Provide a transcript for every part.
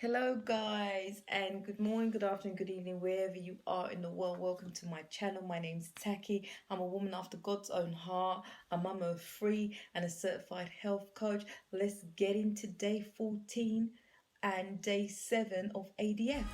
Hello guys, and good morning, good afternoon, good evening, wherever you are in the world. Welcome to my channel. My name's Taki. I'm a woman after God's own heart, a mama of three and a certified health coach. Let's get into day 14 and day 7 of ADF.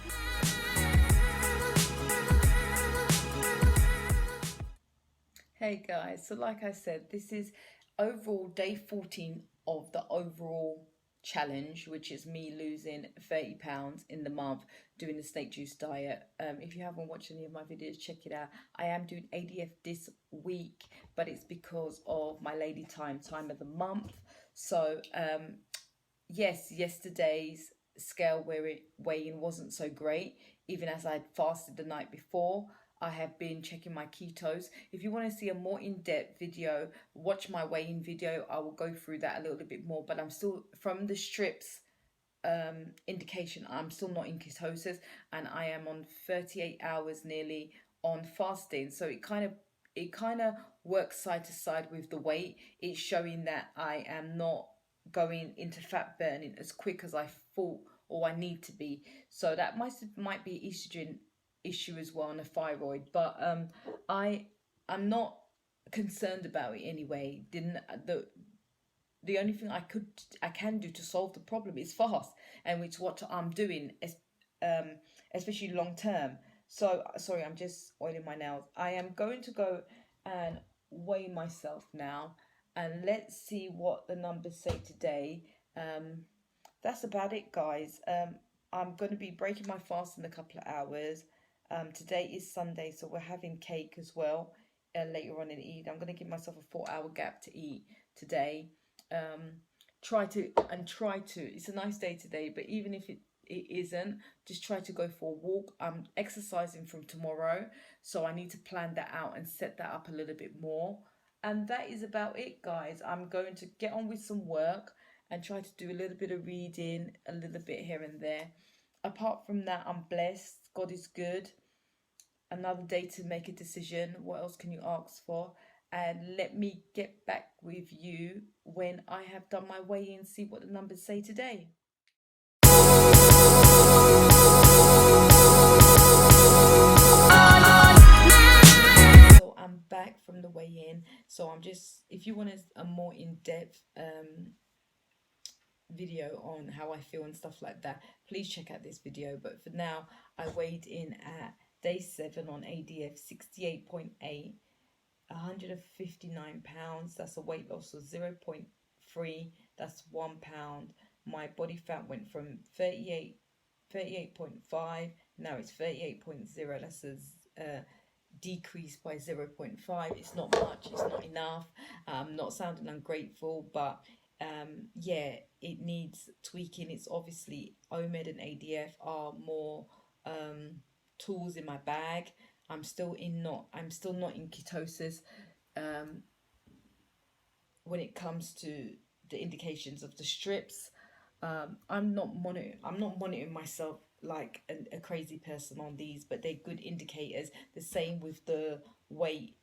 Hey guys, so like I said, this is overall day 14 of the overall challenge, which is me losing 30 pounds in the month doing the snake juice diet. If you haven't watched any of my videos, check it out. I am doing ADF this week, but it's because of my lady time of the month. So yes, yesterday's scale weigh-in wasn't so great, even as I'd fasted the night before. I have been checking my ketos. If you want to see a more in-depth video, watch my weigh-in video. I will go through that a little bit more, but I'm still, from the strips indication, I'm still not in ketosis, and I am on 38 hours nearly on fasting. So it kind of works side to side with the weight. It's showing that I am not going into fat burning as quick as I thought or I need to be. So that might be estrogen issue as well, and a thyroid. But I'm not concerned about it anyway. The only thing I can do to solve the problem is fast, and it's what I'm doing, especially long term. So sorry, I'm just oiling my nails. I am going to go and weigh myself now, and let's see what the numbers say today. That's about it, guys. I'm going to be breaking my fast in a couple of hours. Today is Sunday, so we're having cake as well later on in the evening. I'm going to give myself a 4-hour gap to eat today. Try to. It's a nice day today, but even if it isn't, just try to go for a walk. I'm exercising from tomorrow, so I need to plan that out and set that up a little bit more. And that is about it, guys. I'm going to get on with some work and try to do a little bit of reading, a little bit here and there. Apart from that, I'm blessed. God is good. Another day to make a decision. What else can you ask for? And let me get back with you when I have done my weigh in, see what the numbers say today. So I'm back from the weigh in. So I'm just, if you want a more in-depth video on how I feel and stuff like that, please check out this video. But for now, I weighed in at day 7 on ADF, 68.8. 159 pounds. That's a weight loss of 0.3. That's 1 pound. My body fat went from 38.5. Now it's 38.0. That's a decrease by 0.5. It's not much, it's not enough. Not sounding ungrateful, but yeah, it needs tweaking. It's obviously OMED and ADF are more tools in my bag. I'm still not in ketosis when it comes to the indications of the strips. I'm not monitoring myself like a crazy person on these, but they're good indicators. The same with the weight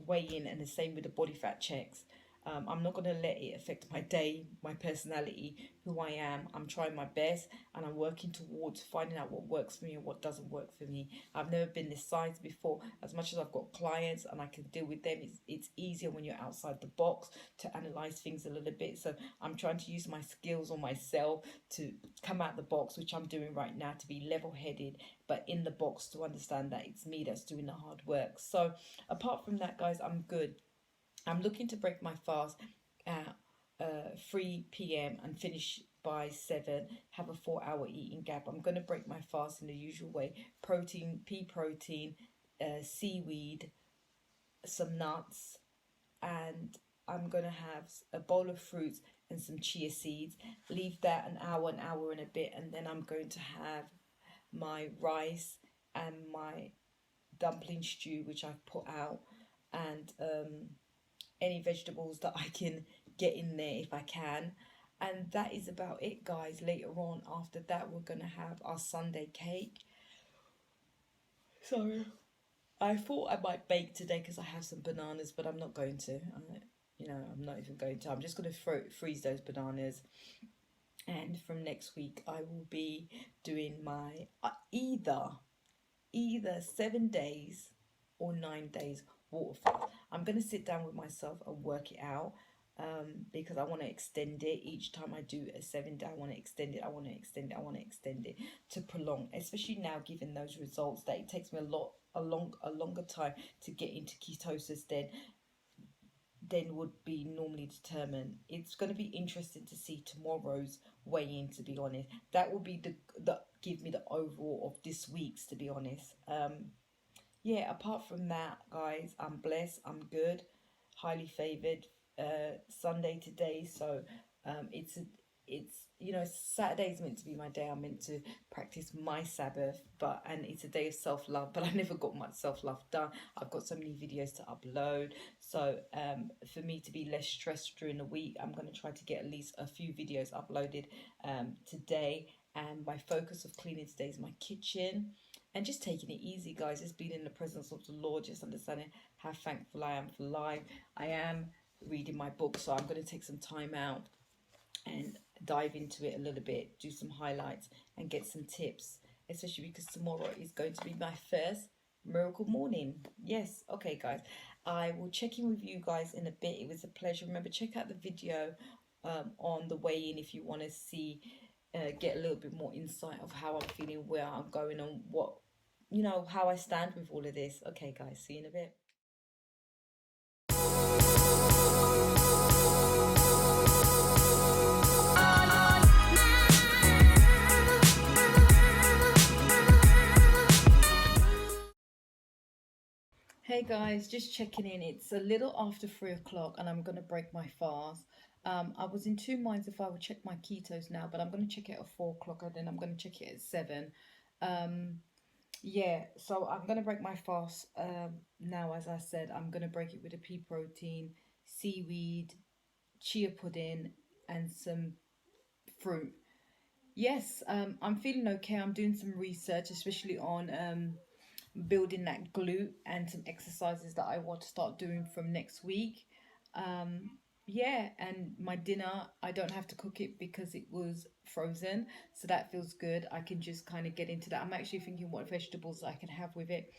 weigh in, and the same with the body fat checks. I'm not going to let it affect my day, my personality, who I am. I'm trying my best, and I'm working towards finding out what works for me and what doesn't work for me. I've never been this size before. As much as I've got clients and I can deal with them, it's easier when you're outside the box to analyze things a little bit. So I'm trying to use my skills on myself to come out the box, which I'm doing right now, to be level-headed, but in the box, to understand that it's me that's doing the hard work. So apart from that, guys, I'm good. I'm looking to break my fast at 3 p.m. and finish by 7, have a 4-hour eating gap. I'm going to break my fast in the usual way: protein, pea protein, seaweed, some nuts, and I'm going to have a bowl of fruits and some chia seeds. Leave that an hour and a bit, and then I'm going to have my rice and my dumpling stew, which I've put out, and any vegetables that I can get in there if I can. And that is about it, guys. Later on, after that, we're going to have our Sunday cake. So I thought I might bake today because I have some bananas, but I'm not going to. I'm not even going to. I'm just going to freeze those bananas. And from next week I will be doing my either 7 days or 9 days water fast. I'm going to sit down with myself and work it out, because I want to extend it. Each time I do a 7 day, I want to extend it, I want to extend it, I want to extend it to prolong, especially now given those results that it takes me a longer time to get into ketosis than would be normally determined. It's going to be interesting to see tomorrow's weigh-in, to be honest. That will be the give me the overall of this week's, to be honest. Yeah, apart from that, guys, I'm blessed, I'm good, highly favored. Sunday today, so it's Saturday is meant to be my day. I'm meant to practice my Sabbath, and it's a day of self-love, but I never got much self-love done. I've got so many videos to upload, so for me to be less stressed during the week, I'm going to try to get at least a few videos uploaded today. And my focus of cleaning today is my kitchen and just taking it easy, guys. Just being in the presence of the Lord, just understanding how thankful I am for life. I am reading my book, so I'm going to take some time out and dive into it a little bit, do some highlights and get some tips, especially because tomorrow is going to be my first miracle morning. Yes, okay, guys, I will check in with you guys in a bit. It was a pleasure. Remember, check out the video on the way in if you want to see, get a little bit more insight of how I'm feeling, where I'm going, and what, how I stand with all of this. Okay, guys, see you in a bit. Hey guys, just checking in. It's a little after 3 o'clock and I'm going to break my fast. I was in two minds if I would check my ketos now, but I'm going to check it at 4 o'clock and then I'm going to check it at 7. Um, yeah, so I'm going to break my fast now. As I said, I'm going to break it with a pea protein, seaweed, chia pudding, and some fruit. Yes, I'm feeling okay. I'm doing some research, especially on building that glute and some exercises that I want to start doing from next week. Um, yeah, and my dinner, I don't have to cook it because it was frozen, so that feels good. I can just kind of get into that. I'm actually thinking what vegetables I can have with it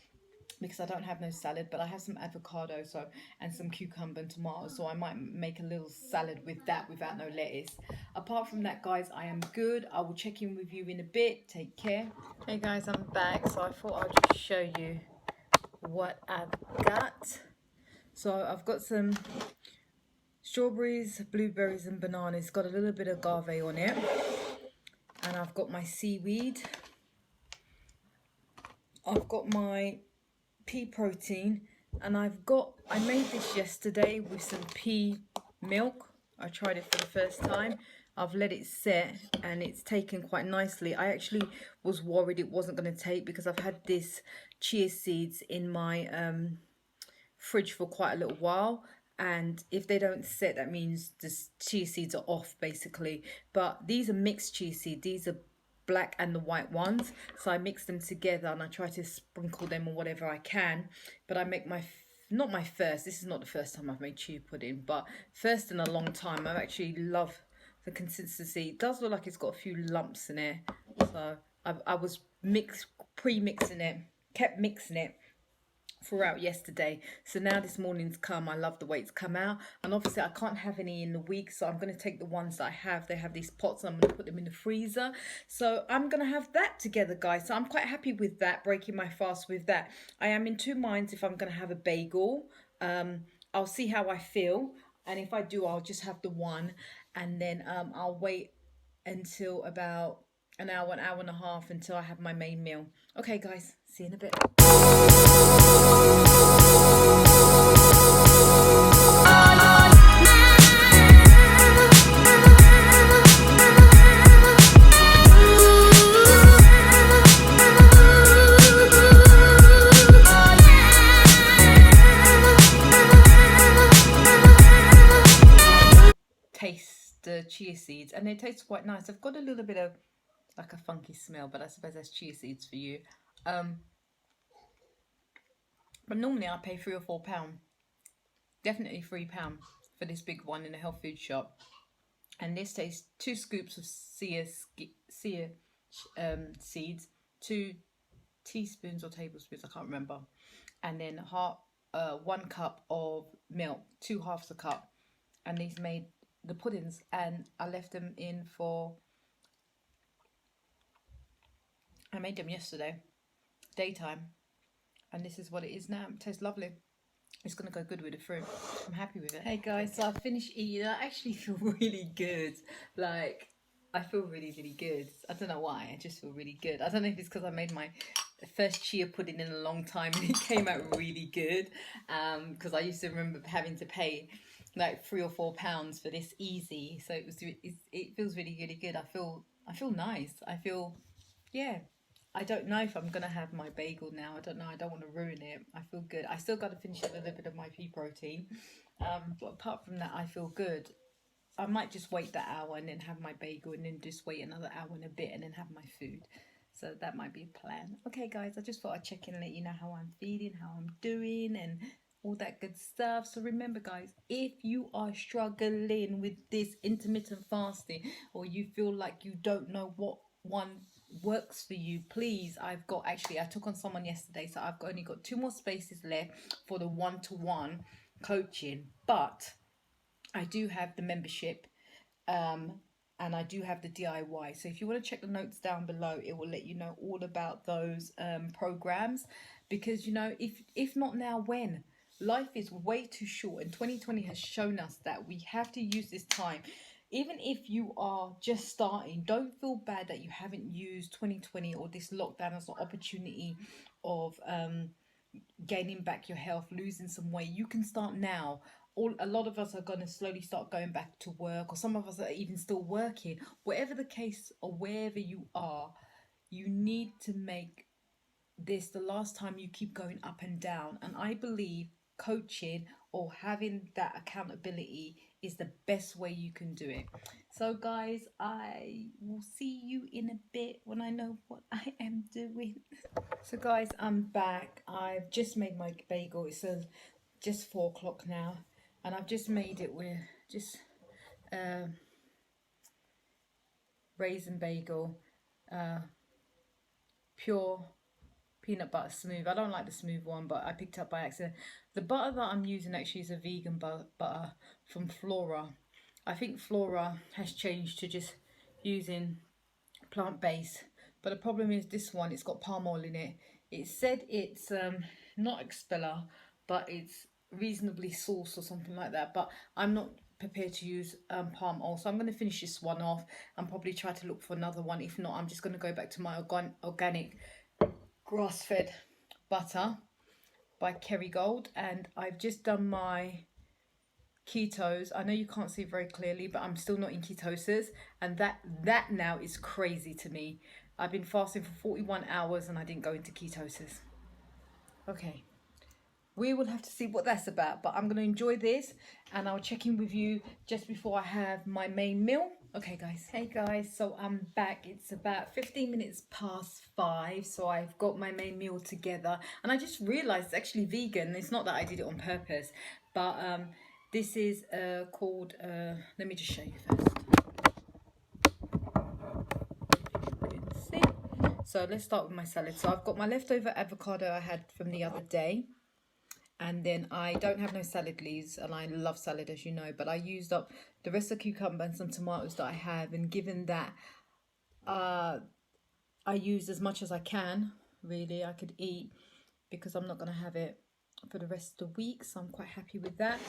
because I don't have no salad, but I have some avocado, so, and some cucumber and tomato, so I might make a little salad with that without no lettuce. Apart from that, guys, I am good. I will check in with you in a bit. Take care. Hey guys, I'm back, so I thought I'd just show you what I've got. So I've got some strawberries, blueberries and bananas. It's got a little bit of agave on it, and I've got my seaweed. I've got my pea protein, and I made this yesterday with some pea milk. I tried it for the first time. I've let it set and it's taken quite nicely. I actually was worried it wasn't going to take because I've had this chia seeds in my fridge for quite a little while, and if they don't set, that means the chia seeds are off basically. But these are mixed chia seeds. These are black and the white ones, so I mix them together and I try to sprinkle them or whatever I can. But I make not my first, this is not the first time I've made chia pudding, but first in a long time. I actually love the consistency. It does look like it's got a few lumps in it, so I was pre-mixing it, kept mixing it throughout yesterday. So now this morning's come. I love the way it's come out, and obviously I can't have any in the week, so I'm going to take the ones that I have. They have these pots and I'm going to put them in the freezer, so I'm going to have that together, guys. So I'm quite happy with that, breaking my fast with that. I am in two minds if I'm going to have a bagel. I'll see how I feel, and if I do, I'll just have the one, and then I'll wait until about an hour and a half until I have my main meal. Okay guys, see you in a bit. Taste the chia seeds, and they taste quite nice. I've got a little bit of like a funky smell, but I suppose that's chia seeds for you. But normally I pay £3 or £4, definitely £3 for this big one in a health food shop. And this takes 2 scoops of chia seeds, 2 teaspoons or tablespoons, I can't remember, and then 1 cup of milk, 2/2 a cup, and these made the puddings. And I left them in for. I made them yesterday, daytime, and this is what it is now. It tastes lovely. It's gonna go good with the fruit. I'm happy with it. Hey guys, so I finished eating. I actually feel really good. Like, I feel really, really good. I don't know why. I just feel really good. I don't know if it's because I made my first chia pudding in a long time and it came out really good. Because I used to remember having to pay like £3 or £4 for this easy. So it feels really, really good. I feel nice. I feel, yeah. I don't know if I'm gonna have my bagel now. I don't know. I don't want to ruin it. I feel good. I still got to finish a little bit of my pea protein, but apart from that, I feel good. I might just wait that hour and then have my bagel, and then just wait another hour and a bit, and then have my food. So that might be a plan. Okay, guys. I just thought I'd check in and let you know how I'm feeling, how I'm doing, and all that good stuff. So remember, guys, if you are struggling with this intermittent fasting, or you feel like you don't know what one works for you, please, I took on someone yesterday, so I've only got 2 more spaces left for the one-to-one coaching, but I do have the membership, and I do have the DIY. So if you want to check the notes down below, it will let you know all about those programs, because if not now, when? Life is way too short, and 2020 has shown us that we have to use this time. Even if you are just starting, don't feel bad that you haven't used 2020 or this lockdown as an opportunity of gaining back your health, losing some weight. You can start now. A lot of us are going to slowly start going back to work, or some of us are even still working. Whatever the case, or wherever you are, you need to make this the last time you keep going up and down. And I believe coaching or having that accountability is the best way you can do it. So guys, I will see you in a bit when I know what I am doing. So guys, I'm back. I've just made my bagel. It's just 4 o'clock now, and I've just made it with just raisin bagel, pure peanut butter smooth. I don't like the smooth one, but I picked up by accident. The butter that I'm using actually is a vegan butter from Flora. I think Flora has changed to just using plant-based, but the problem is this one, it's got palm oil in it. It said it's not expeller, but it's reasonably sourced or something like that, but I'm not prepared to use palm oil, so I'm going to finish this one off and probably try to look for another one. If not, I'm just going to go back to my organic grass-fed butter by Kerrygold. And I've just done my ketos. I know you can't see very clearly, but I'm still not in ketosis, and that now is crazy to me. I've been fasting for 41 hours and I didn't go into ketosis. Okay, we will have to see what that's about, but I'm going to enjoy this, and I'll check in with you just before I have my main meal. Okay guys. Hey guys, so I'm back. It's about 15 minutes past 5, so I've got my main meal together, and I just realized it's actually vegan. It's not that I did it on purpose, but this is called, let me just show you first. See? So let's start with my salad. So I've got my leftover avocado I had from the other day. And then I don't have no salad leaves, and I love salad, as you know, but I used up the rest of the cucumber and some tomatoes that I have. And given that I used as much as I can, really, I could eat, because I'm not going to have it for the rest of the week, so I'm quite happy with that.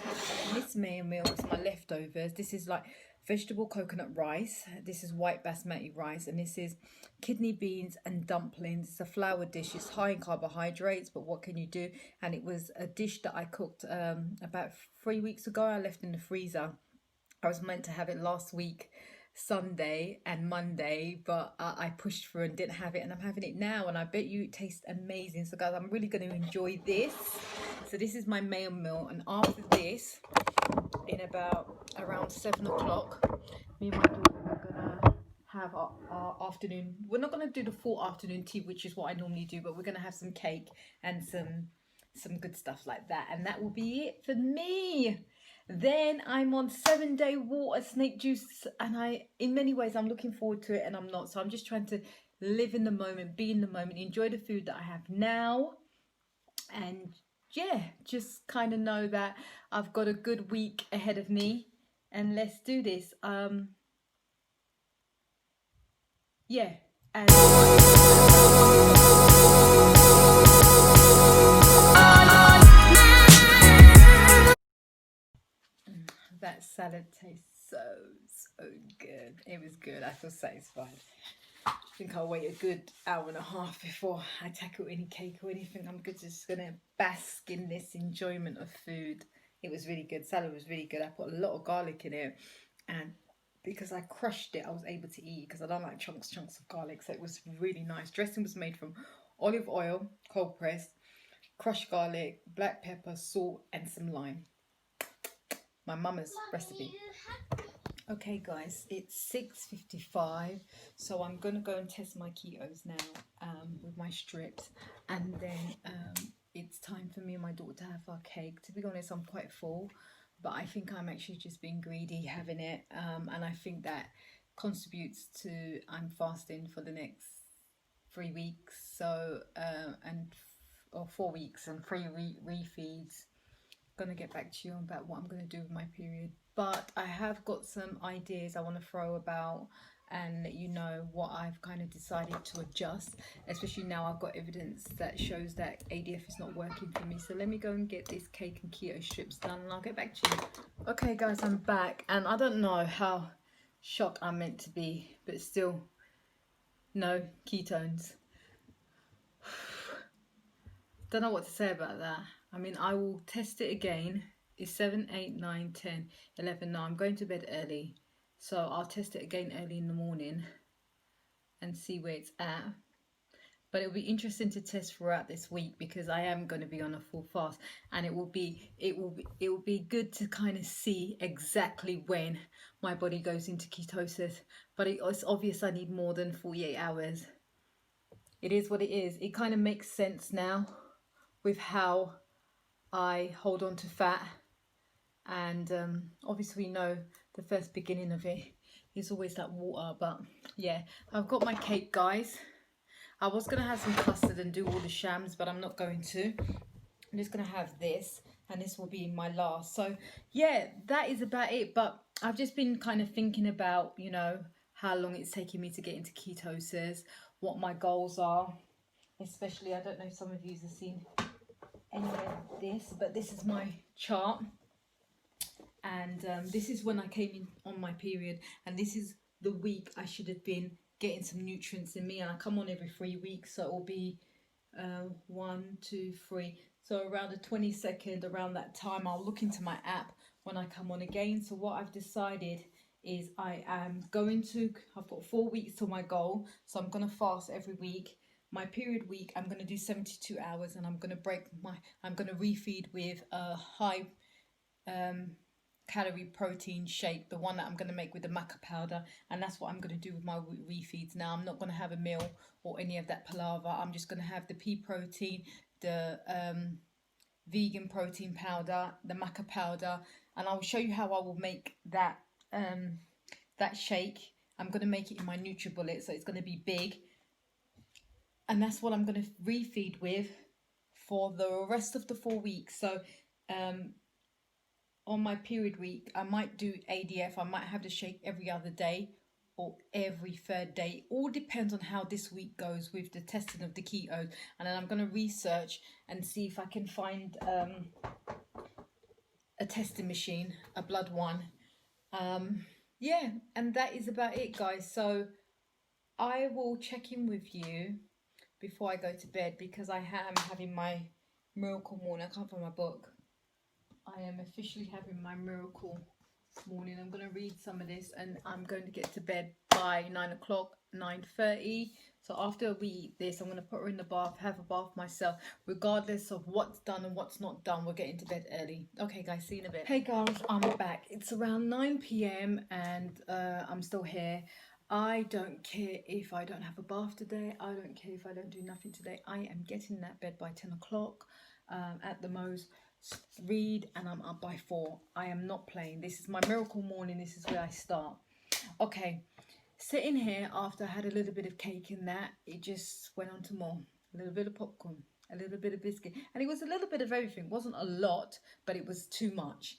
And this main meal is my leftovers. This is like vegetable coconut rice, this is white basmati rice, and this is kidney beans and dumplings. It's a flour dish. It's high in carbohydrates, but what can you do? And it was a dish that I cooked about 3 weeks ago. I left in the freezer. I was meant to have it last week, Sunday and Monday, but I pushed through and didn't have it, and I'm having it now, and I bet you it tastes amazing. So guys, I'm really going to enjoy this. So this is my main meal, and after this, in about around 7 o'clock, me and my daughter are gonna have our afternoon. We're not gonna do the full afternoon tea, which is what I normally do, but we're gonna have some cake and some good stuff like that, and that will be it for me. Then I'm on 7-day water snake juice, and in many ways, I'm looking forward to it, and I'm not. So I'm just trying to live in the moment, be in the moment, enjoy the food that I have now, and yeah, just kind of know that I've got a good week ahead of me, and let's do this. Yeah, and that salad tastes so good. It was good. I feel satisfied. I think I'll wait a good hour and a half before I tackle any cake or anything. I'm just gonna bask in this enjoyment of food. It was really good. Salad was really good. I put a lot of garlic in it, and because I crushed it, I was able to eat because I don't like chunks of garlic. So it was really nice. Dressing was made from olive oil, cold pressed, crushed garlic, black pepper, salt, and some lime. My mama's recipe. Okay guys, it's 6:55, so I'm gonna go and test my ketos now with my strips, and then it's time for me and my daughter to have our cake. To be honest, I'm quite full, but I think I'm actually just being greedy having it, and I think that contributes to I'm fasting for the next 3 weeks, so or 4 weeks and three refeeds. Gonna get back to you about what I'm gonna do with my period, but I have got some ideas I want to throw about and let you know what I've kind of decided to adjust, especially now I've got evidence that shows that ADF is not working for me. So let me go and get this cake and keto strips done, and I'll get back to you. Okay guys, I'm back, and I don't know how shocked I'm meant to be, but still, no ketones. Don't know what to say about that. I mean, I will test it again. It's 7, 8, 9, 10, 11. Now I'm going to bed early, so I'll test it again early in the morning and see where it's at. But it'll be interesting to test throughout this week because I am going to be on a full fast, and it will be good to kind of see exactly when my body goes into ketosis. But it's obvious I need more than 48 hours. It is what it is. It kind of makes sense now with how I hold on to fat, and obviously we know the first beginning of it is always that water. But yeah, I've got my cake guys. I was gonna have some custard and do all the shams, but I'm not going to. I'm just gonna have this, and this will be my last. So yeah, that is about it. But I've just been kind of thinking about, you know, how long it's taking me to get into ketosis, what my goals are, especially, I don't know if some of you have seen any of this, but this is my chart, and this is when I came in on my period, and this is the week I should have been getting some nutrients in me, and I come on every 3 weeks, so it will be 1, 2, 3, so around the 22nd, around that time I'll look into my app when I come on again. So what I've decided is I've got 4 weeks to my goal, so I'm going to fast every week. My period week, I'm going to do 72 hours, and I'm going to refeed with a high calorie protein shake, the one that I'm going to make with the maca powder, and that's what I'm going to do with my refeeds. Now I'm not going to have a meal or any of that palaver. I'm just going to have the pea protein, the vegan protein powder, the maca powder, and I will show you how I will make that shake. I'm going to make it in my NutriBullet, so it's going to be big, and that's what I'm going to refeed with for the rest of the 4 weeks. So on my period week, I might do ADF. I might have the shake every other day or every third day. All depends on how this week goes with the testing of the ketos. And then I'm going to research and see if I can find a testing machine, a blood one. Yeah, and that is about it, guys. So I will check in with you before I go to bed, because I am having my miracle morning. I can't find my book. I am officially having my miracle morning. I'm going to read some of this, and I'm going to get to bed by 9 o'clock, 9:30. So after we eat this, I'm going to put her in the bath, have a bath myself. Regardless of what's done and what's not done, we're getting to bed early. Okay guys, see you in a bit. Hey guys, I'm back. It's around 9 p.m. and I'm still here. I don't care if I don't have a bath today. I don't care if I don't do nothing today. I am getting in that bed by 10 o'clock at the most. read, and I'm up by 4. I am not playing. This is my miracle morning. This is where I start. Okay, sitting here after I had a little bit of cake and that, it just went on to more. A little bit of popcorn, a little bit of biscuit, and it was a little bit of everything. It wasn't a lot, but it was too much.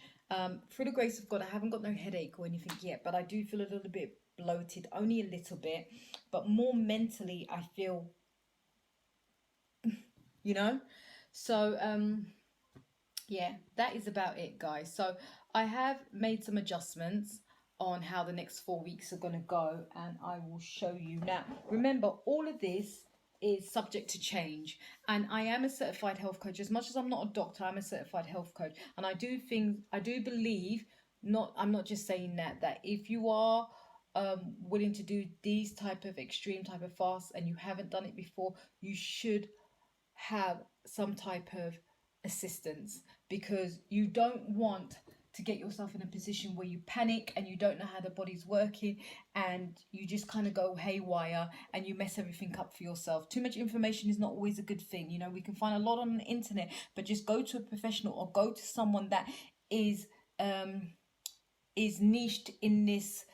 Through the grace of God, I haven't got no headache or anything yet, but I do feel a little bit bloated, only a little bit, but more mentally I feel, you know. So yeah, that is about it, guys. So I have made some adjustments on how the next 4 weeks are going to go, and I will show you now. Remember, all of this is subject to change, and I am a certified health coach. As much as I'm not a doctor, I'm a certified health coach, and I do believe, I'm not just saying that if you are willing to do these type of extreme type of fasts and you haven't done it before, you should have some type of assistance, because you don't want to get yourself in a position where you panic and you don't know how the body's working, and you just kind of go haywire and you mess everything up for yourself. Too much information is not always a good thing. You know, we can find a lot on the internet, but just go to a professional or go to someone that is niched in this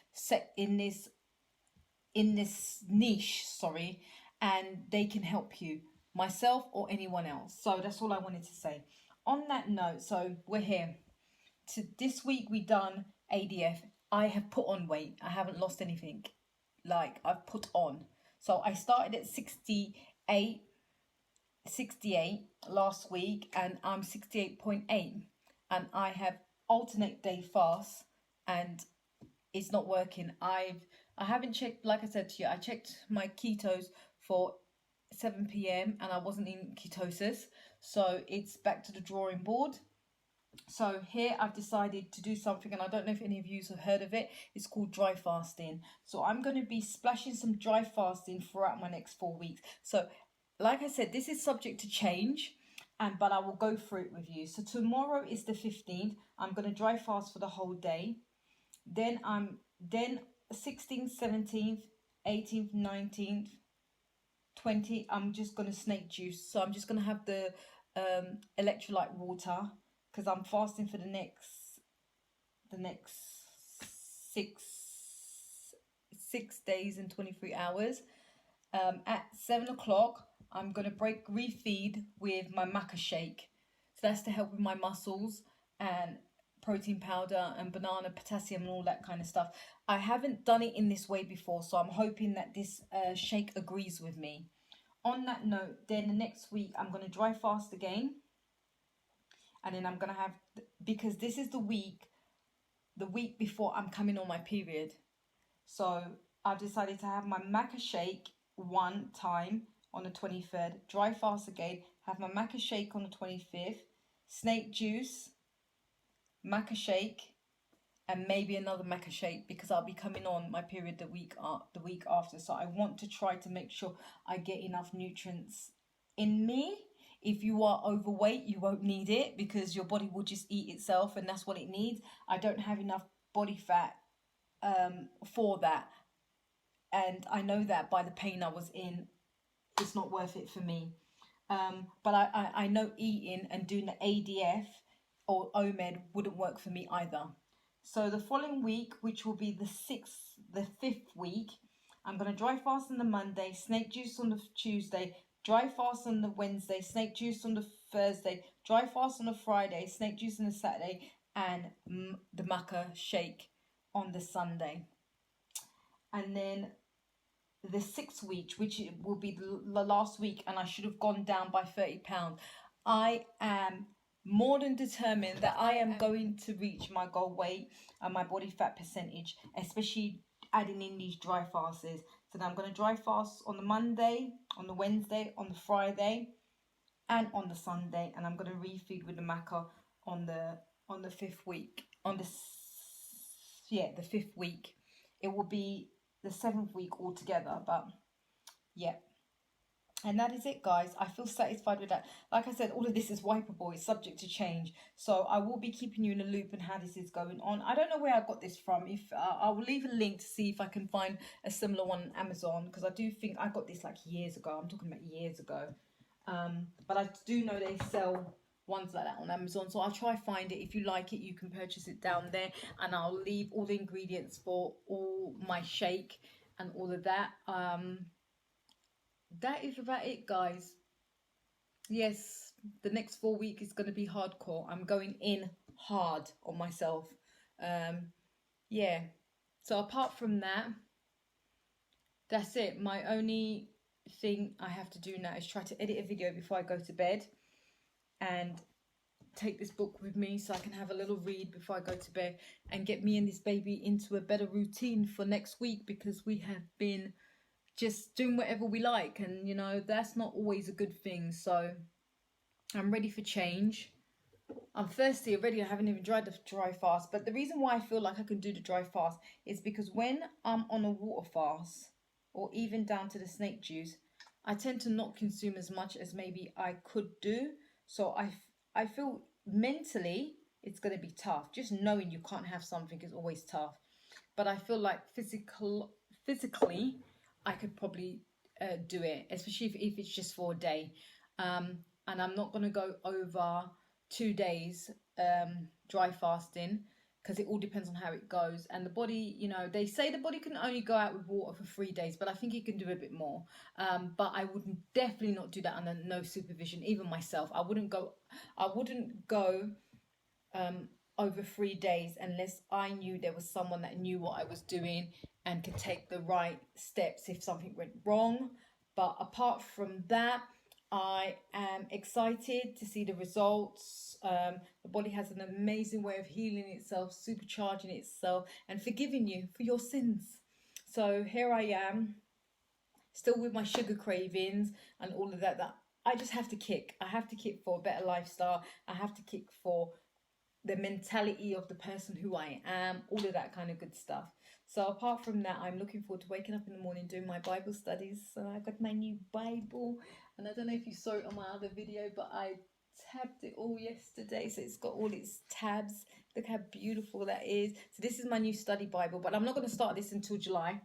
niche, sorry, and they can help you, myself or anyone else. So that's all I wanted to say. On that note, so we're here. This week we done ADF. I have put on weight. I haven't lost anything. Like, I've put on. So I started at 68 last week, and I'm 68.8, and I have alternate day fast, and it's not working. I haven't checked, like I said to you, I checked my ketos for 7 p.m. and I wasn't in ketosis, so it's back to the drawing board. So here I've decided to do something, and I don't know if any of you have heard of it. It's called dry fasting. So I'm going to be splashing some dry fasting throughout my next 4 weeks. So like I said, this is subject to change, but I will go through it with you. So tomorrow is the 15th. I'm going to dry fast for the whole day. Then 16th, 17th, 18th, 19th, 20th, I'm just going to snake juice. So I'm just going to have the electrolyte water, because I'm fasting for the next 6 days and 23 hours. At 7 o'clock, I'm going to refeed with my maca shake. So that's to help with my muscles, and protein powder and banana, potassium and all that kind of stuff. I haven't done it in this way before, so I'm hoping that this shake agrees with me. On that note, then the next week I'm going to dry fast again, and then I'm going to have, because this is the week before I'm coming on my period, so I've decided to have my maca shake one time on the 23rd, dry fast again, have my maca shake on the 25th, snake juice, maca shake, and maybe another maca shake, because I'll be coming on my period the week after. So I want to try to make sure I get enough nutrients in me. If you are overweight, you won't need it, because your body will just eat itself, and that's what it needs. I don't have enough body fat for that, and I know that by the pain I was in, it's not worth it for me. But I know eating and doing the ADF or OMED wouldn't work for me either. So the following week, which will be the 5th week, I'm going to dry fast on the Monday, snake juice on the Tuesday, dry fast on the Wednesday, snake juice on the Thursday, dry fast on the Friday, snake juice on the Saturday, and the maca shake on the Sunday. And then the 6th week, which will be the last week, and I should have gone down by 30 pounds. I am more than determined that I am going to reach my goal weight and my body fat percentage, especially adding in these dry fasts. So now I'm going to dry fast on the Monday, on the Wednesday, on the Friday, and on the Sunday, and I'm going to refeed with the maca on the 5th week. The 5th week. It will be the 7th week altogether, but yeah. And that is it, guys. I feel satisfied with that. Like I said, all of this is wipeable. It's subject to change. So I will be keeping you in a loop on how this is going on. I don't know where I got this from. If I will leave a link to see if I can find a similar one on Amazon, because I do think I got this like years ago. I'm talking about years ago. But I do know they sell ones like that on Amazon. So I'll try find it. If you like it, you can purchase it down there, and I'll leave all the ingredients for all my shake and all of that. That is about it, guys. Yes, the next 4 weeks is going to be hardcore. I'm going in hard on myself. Yeah. So apart from that, that's it. My only thing I have to do now is try to edit a video before I go to bed, and take this book with me so I can have a little read before I go to bed, and get me and this baby into a better routine for next week, because we have been just doing whatever we like, and you know, that's not always a good thing. So I'm ready for change. I'm thirsty already. I haven't even tried the dry fast, but the reason why I feel like I can do the dry fast is because when I'm on a water fast, or even down to the snake juice, I tend to not consume as much as maybe I could do. So I feel mentally it's going to be tough. Just knowing you can't have something is always tough. But I feel like physically, I could probably do it, especially if it's just for a day. And I'm not going to go over 2 days dry fasting, because it all depends on how it goes. And the body, you know, they say the body can only go out with water for 3 days, but I think it can do a bit more. But I would definitely not do that under no supervision. Even myself, I wouldn't go over 3 days unless I knew there was someone that knew what I was doing and could take the right steps if something went wrong. But apart from that, I am excited to see the results. The body has an amazing way of healing itself, supercharging itself, and forgiving you for your sins. So here I am, still with my sugar cravings and all of that. That I just have to kick. I have to kick for a better lifestyle. I have to kick for the mentality of the person who I am, all of that kind of good stuff. So apart from that, I'm looking forward to waking up in the morning, doing my Bible studies. So I got my new Bible, and I don't know if you saw it on my other video, but I tabbed it all yesterday, so it's got all its tabs. Look how beautiful that is. So this is my new study Bible, but I'm not going to start this until July.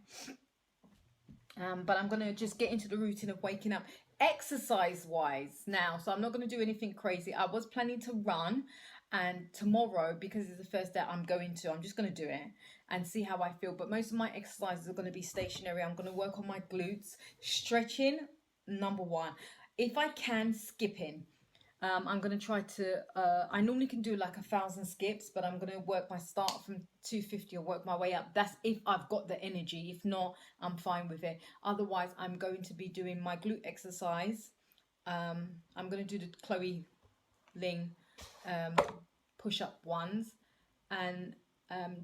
But I'm going to just get into the routine of waking up exercise wise now. So I'm not going to do anything crazy. I was planning to run, and tomorrow, because it's the first day I'm just going to do it and see how I feel. But most of my exercises are going to be stationary. I'm going to work on my glutes, stretching, number one. If I can, skipping. I'm going to try to, I normally can do like 1,000 skips, but I'm going to start from 250 or work my way up. That's if I've got the energy. If not, I'm fine with it. Otherwise, I'm going to be doing my glute exercise. I'm going to do the Chloe Ling push-up ones, and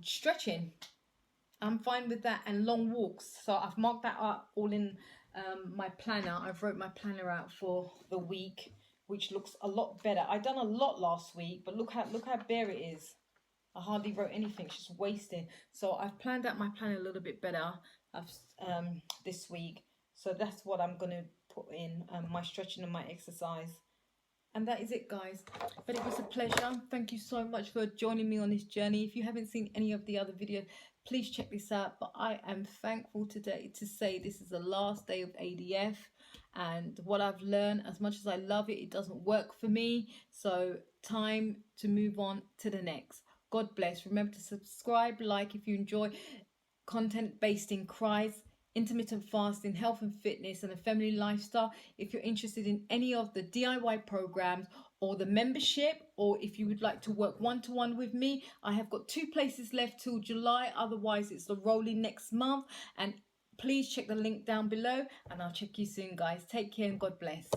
stretching. I'm fine with that, and long walks. So I've marked that up all in my planner. I've wrote my planner out for the week, which looks a lot better. I done a lot last week, but look how bare it is. I hardly wrote anything, it's just wasting. So I've planned out my planner a little bit better this week. So that's what I'm going to put in, my stretching and my exercise. And that is it, guys. But it was a pleasure. Thank you so much for joining me on this journey. If you haven't seen any of the other videos, please check this out. But I am thankful today to say this is the last day of ADF. And what I've learned, as much as I love it, it doesn't work for me. So time to move on to the next. God bless. Remember to subscribe, like if you enjoy content based in Christ, intermittent fasting, health and fitness, and a family lifestyle. If you're interested in any of the DIY programs or the membership, or if you would like to work one-to-one with me, I have got 2 places left till July. Otherwise, it's the rolling next month. And please check the link down below, and I'll check you soon, guys. Take care and God bless.